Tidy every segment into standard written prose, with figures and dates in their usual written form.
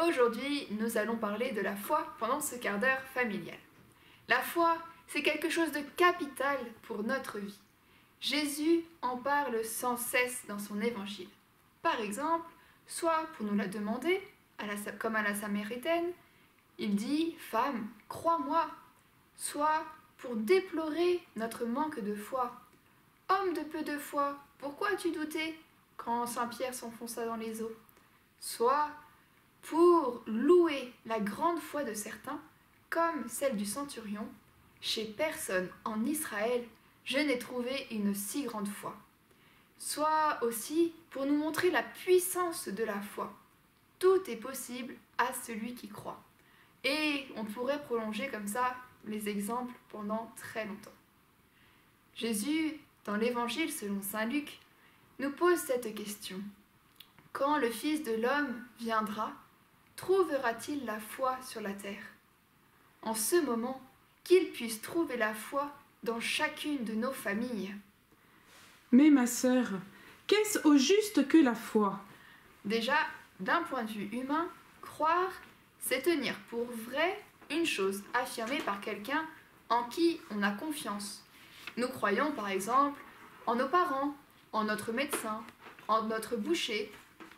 Aujourd'hui, nous allons parler de la foi pendant ce quart d'heure familial. La foi, c'est quelque chose de capital pour notre vie. Jésus en parle sans cesse dans son évangile. Par exemple, soit pour nous la demander, comme à la Samaritaine, il dit « Femme, crois-moi », soit pour déplorer notre manque de foi. « Homme de peu de foi, pourquoi as-tu douté ?» quand Saint Pierre s'enfonça dans les eaux. Soit pour louer la grande foi de certains, comme celle du centurion, chez personne en Israël, je n'ai trouvé une si grande foi. Soit aussi pour nous montrer la puissance de la foi. Tout est possible à celui qui croit. Et on pourrait prolonger comme ça les exemples pendant très longtemps. Jésus, dans l'Évangile selon saint Luc, nous pose cette question. Quand le Fils de l'homme viendra, trouvera-t-il la foi sur la terre? En ce moment, qu'il puisse trouver la foi dans chacune de nos familles. Mais ma sœur, qu'est-ce au juste que la foi? Déjà, d'un point de vue humain, croire, c'est tenir pour vrai une chose affirmée par quelqu'un en qui on a confiance. Nous croyons par exemple en nos parents, en notre médecin, en notre boucher,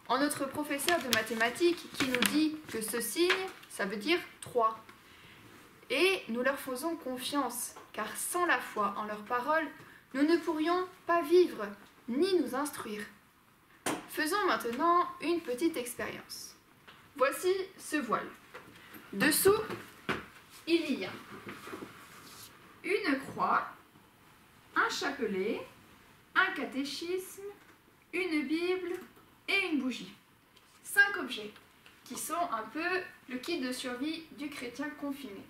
en notre professeur de mathématiques qui nous dit que ce signe, ça veut dire 3. Et nous leur faisons confiance, car sans la foi en leurs paroles, nous ne pourrions pas vivre, ni nous instruire. Faisons maintenant une petite expérience. Voici ce voile. Dessous, il y a une croix, un chapelet, un catéchisme, une Bible et une bougie. 5 objets qui sont un peu le kit de survie du chrétien confiné.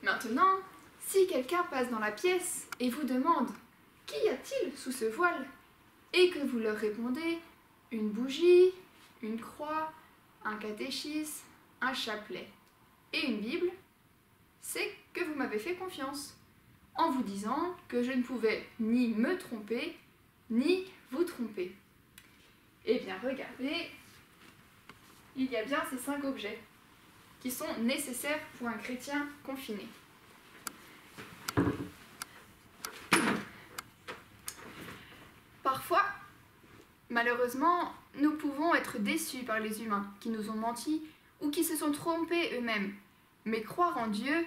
Maintenant, si quelqu'un passe dans la pièce et vous demande « Qu'y a-t-il sous ce voile ?» et que vous leur répondez « Une bougie, une croix, un catéchisme, un chapelet et une Bible », c'est que vous m'avez fait confiance, en vous disant que je ne pouvais ni me tromper, ni vous tromper. Eh bien, regardez, il y a bien ces 5 objets qui sont nécessaires pour un chrétien confiné. Parfois, malheureusement, nous pouvons être déçus par les humains qui nous ont menti ou qui se sont trompés eux-mêmes. Mais croire en Dieu,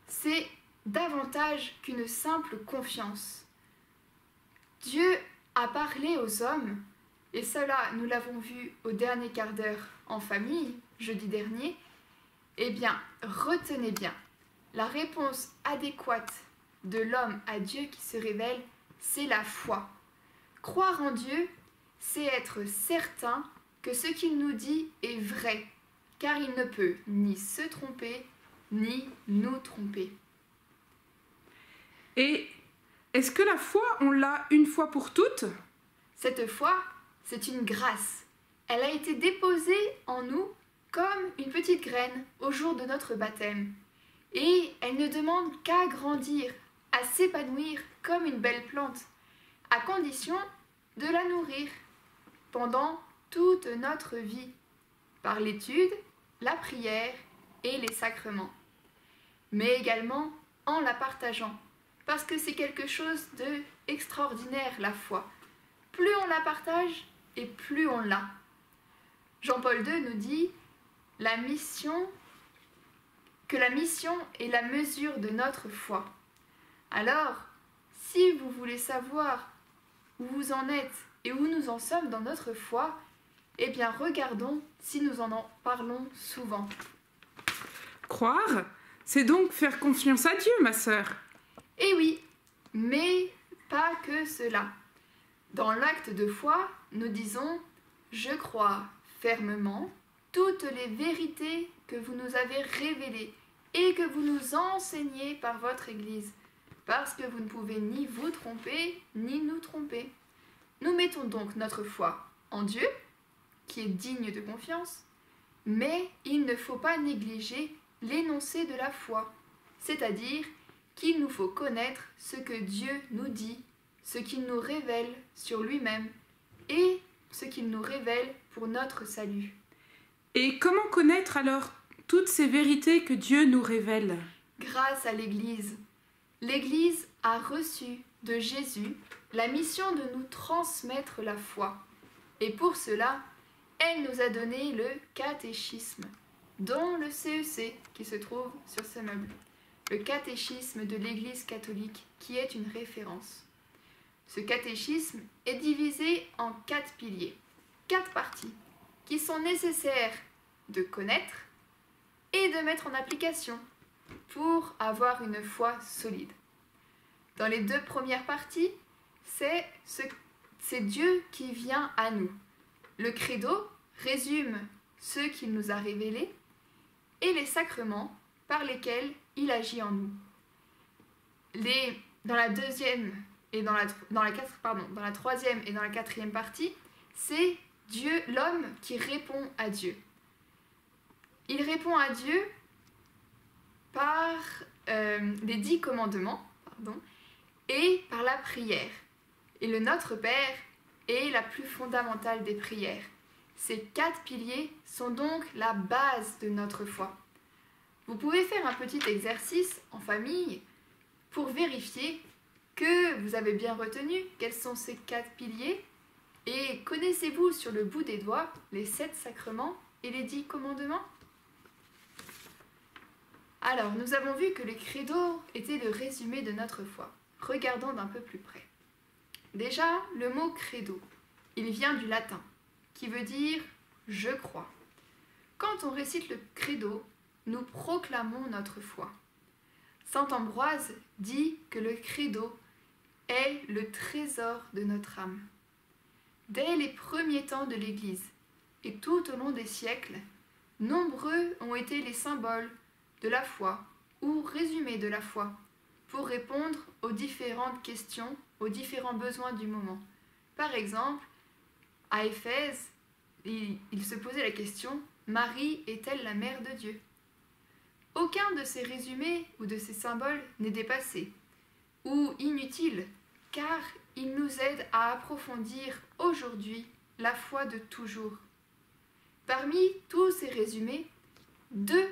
c'est davantage qu'une simple confiance. Dieu a parlé aux hommes, et cela nous l'avons vu au dernier quart d'heure en famille, jeudi dernier. Eh bien, retenez bien, la réponse adéquate de l'homme à Dieu qui se révèle, c'est la foi. Croire en Dieu, c'est être certain que ce qu'il nous dit est vrai, car il ne peut ni se tromper, ni nous tromper. Et est-ce que la foi, on l'a une fois pour toutes? Cette foi, c'est une grâce. Elle a été déposée en nous comme une petite graine au jour de notre baptême. Et elle ne demande qu'à grandir, à s'épanouir comme une belle plante, à condition de la nourrir pendant toute notre vie, par l'étude, la prière et les sacrements, mais également en la partageant, parce que c'est quelque chose d'extraordinaire la foi. Plus on la partage et plus on l'a. Jean-Paul II nous dit que la mission est la mesure de notre foi. Alors, si vous voulez savoir où vous en êtes et où nous en sommes dans notre foi, eh bien regardons si nous en parlons souvent. Croire, c'est donc faire confiance à Dieu, ma sœur. Eh oui, mais pas que cela. Dans l'acte de foi, nous disons « Je crois fermement toutes les vérités que vous nous avez révélées et que vous nous enseignez par votre Église, parce que vous ne pouvez ni vous tromper, ni nous tromper. » Nous mettons donc notre foi en Dieu, qui est digne de confiance, mais il ne faut pas négliger l'énoncé de la foi, c'est-à-dire qu'il nous faut connaître ce que Dieu nous dit, ce qu'il nous révèle sur lui-même et ce qu'il nous révèle pour notre salut. Et comment connaître alors toutes ces vérités que Dieu nous révèle? Grâce à l'Église. L'Église a reçu de Jésus la mission de nous transmettre la foi. Et pour cela, elle nous a donné le catéchisme, dont le CEC qui se trouve sur ce meuble. Le catéchisme de l'Église catholique, qui est une référence. Ce catéchisme est divisé en 4 piliers, 4 parties, qui sont nécessaires de connaître et de mettre en application pour avoir une foi solide. Dans les 2 premières parties, c'est Dieu qui vient à nous. Le credo résume ce qu'il nous a révélé et les sacrements par lesquels il agit en nous. Dans la troisième et dans la quatrième partie, c'est Dieu, l'homme qui répond à Dieu. Il répond à Dieu par les 10 commandements, et par la prière. Et le Notre Père est la plus fondamentale des prières. Ces 4 piliers sont donc la base de notre foi. Vous pouvez faire un petit exercice en famille pour vérifier que vous avez bien retenu quels sont ces 4 piliers et connaissez-vous sur le bout des doigts les 7 sacrements et les 10 commandements? Alors, nous avons vu que le credo était le résumé de notre foi. Regardons d'un peu plus près. Déjà, le mot credo, il vient du latin, qui veut dire « je crois ». Quand on récite le credo, nous proclamons notre foi. Saint Ambroise dit que le credo est le trésor de notre âme. Dès les premiers temps de l'Église et tout au long des siècles, nombreux ont été les symboles de la foi ou résumés de la foi pour répondre aux différentes questions, aux différents besoins du moment. Par exemple, à Éphèse, il se posait la question « Marie est-elle la mère de Dieu ?» Aucun de ces résumés ou de ces symboles n'est dépassé ou inutile, car ils nous aident à approfondir aujourd'hui la foi de toujours. Parmi tous ces résumés, 2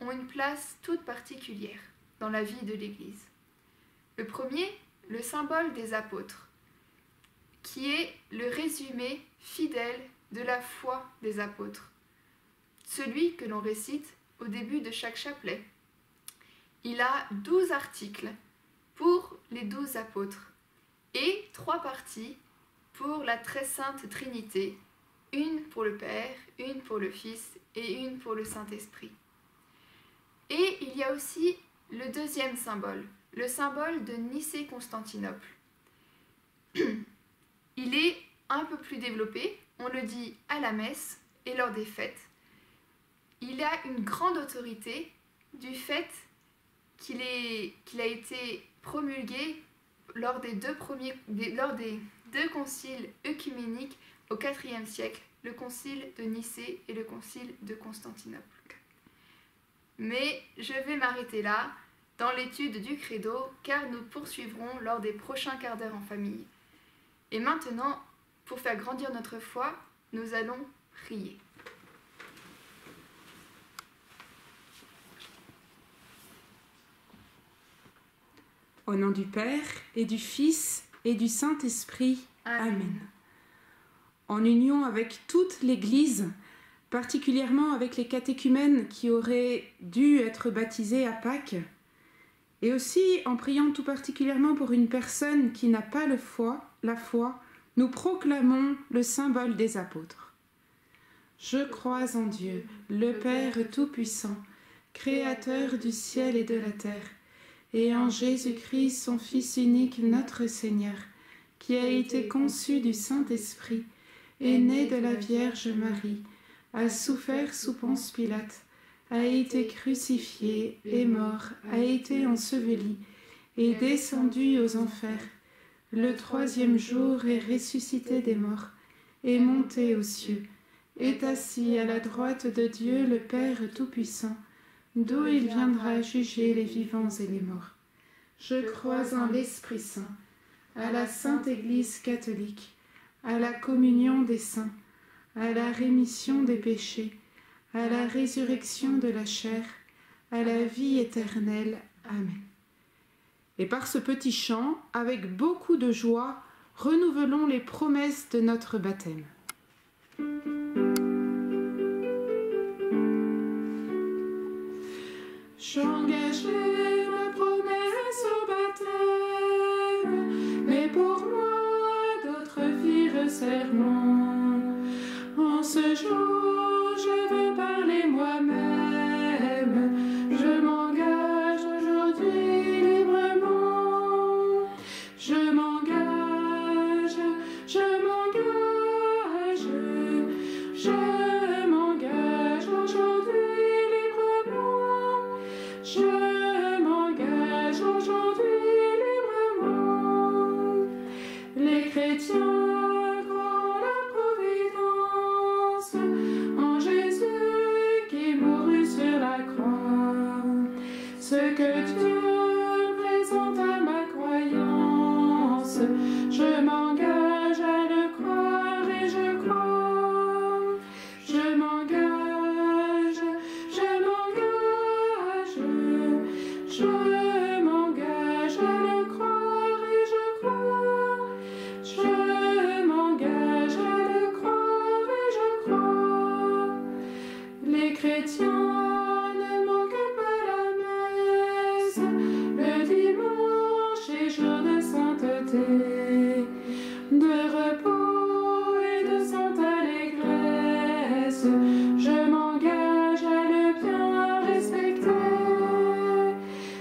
ont une place toute particulière dans la vie de l'Église. Le premier, le symbole des apôtres, qui est le résumé fidèle de la foi des apôtres, celui que l'on récite au début de chaque chapelet. Il a 12 articles pour les 12 apôtres et 3 parties pour la très sainte Trinité, une pour le Père, une pour le Fils et une pour le Saint-Esprit. Et il y a aussi le deuxième symbole, le symbole de Nicée-Constantinople. Il est un peu plus développé, on le dit à la messe et lors des fêtes. Il a une grande autorité du fait qu'il a été promulgué lors des 2 conciles œcuméniques au IVe siècle, le concile de Nicée et le concile de Constantinople. Mais je vais m'arrêter là dans l'étude du credo, car nous poursuivrons lors des prochains quarts d'heure en famille. Et maintenant, pour faire grandir notre foi, nous allons prier. Au nom du Père, et du Fils, et du Saint-Esprit. Amen. En union avec toute l'Église, particulièrement avec les catéchumènes qui auraient dû être baptisés à Pâques, et aussi en priant tout particulièrement pour une personne qui n'a pas la foi, nous proclamons le symbole des apôtres. Je crois en Dieu, le Père Tout-Puissant, Créateur du ciel et de la terre, et en Jésus-Christ, son Fils unique, notre Seigneur, qui a été conçu du Saint-Esprit, est né de la Vierge Marie, a souffert sous Ponce Pilate, a été crucifié, est mort, a été enseveli, est descendu aux enfers. Le 3e jour est ressuscité des morts, est monté aux cieux, est assis à la droite de Dieu le Père Tout-Puissant, d'où il viendra juger les vivants et les morts. Je crois en l'Esprit Saint, à la Sainte Église catholique, à la communion des saints, à la rémission des péchés, à la résurrection de la chair, à la vie éternelle. Amen. Et par ce petit chant, avec beaucoup de joie, renouvelons les promesses de notre baptême. J'engagerai ma promesse au baptême, mais pour moi d'autres firent serment. En ce jour, je veux parler moi-même, je m'engage aujourd'hui librement. Je m'engage, je m'engage, je m'engage aujourd'hui librement. Je m'engage aujourd'hui librement. Les chrétiens croient la providence en Jésus qui mourut sur la croix. Ce que Dieu présente à ma croyance, je m'engage à le croire et je crois. Je m'engage, je m'engage, je m'engage à le croire et je crois. Je m'engage à le croire et je crois. Les chrétiens ne manquent pas la messe le dimanche et jour de sainteté, de repos et de sainte allégresse. Je m'engage à le bien respecter.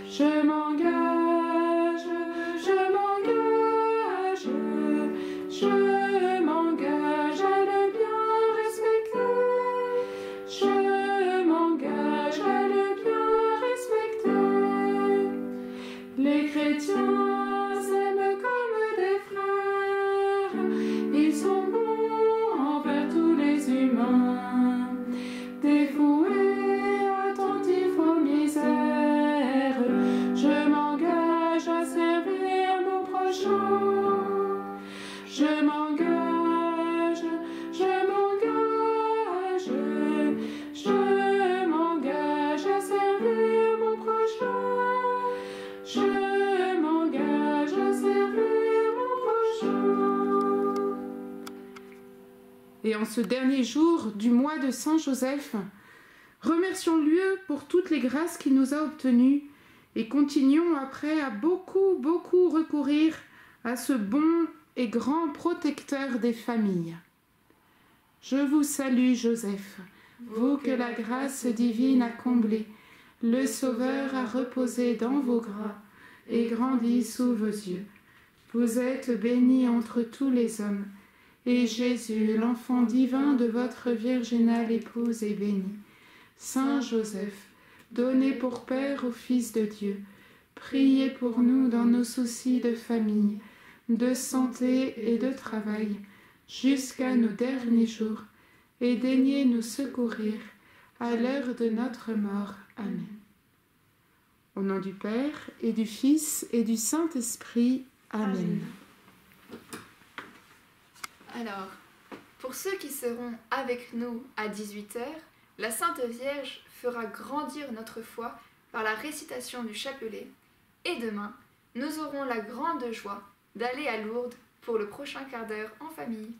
Je m'engage, je m'engage, je m'engage à le bien respecter. Je m'engage à le bien respecter. Les chrétiens s'aiment comme des frères, ils sont bons envers tous les humains, dévoués, attentifs aux misères. Je m'engage à servir mon prochain. Je m'engage, je m'engage, je m'engage à servir mon prochain. Je m'engage à servir mon prochain. Et en ce dernier jour du mois de Saint Joseph, remercions-le pour toutes les grâces qu'il nous a obtenues et continuons après à beaucoup recourir à ce bon et grand protecteur des familles. Je vous salue, Joseph, vous que la grâce divine a comblé, le Sauveur a reposé dans vos bras et grandi sous vos yeux. Vous êtes bénie entre tous les hommes, et Jésus, l'enfant divin de votre virginale épouse, est béni. Saint Joseph, donné pour Père au Fils de Dieu, priez pour nous dans nos soucis de famille, de santé et de travail, jusqu'à nos derniers jours, et daignez nous secourir à l'heure de notre mort. Amen. Au nom du Père, et du Fils, et du Saint-Esprit. Amen. Alors, pour ceux qui seront avec nous à 18h, la Sainte Vierge fera grandir notre foi par la récitation du chapelet, et demain, nous aurons la grande joie d'aller à Lourdes pour le prochain quart d'heure en famille.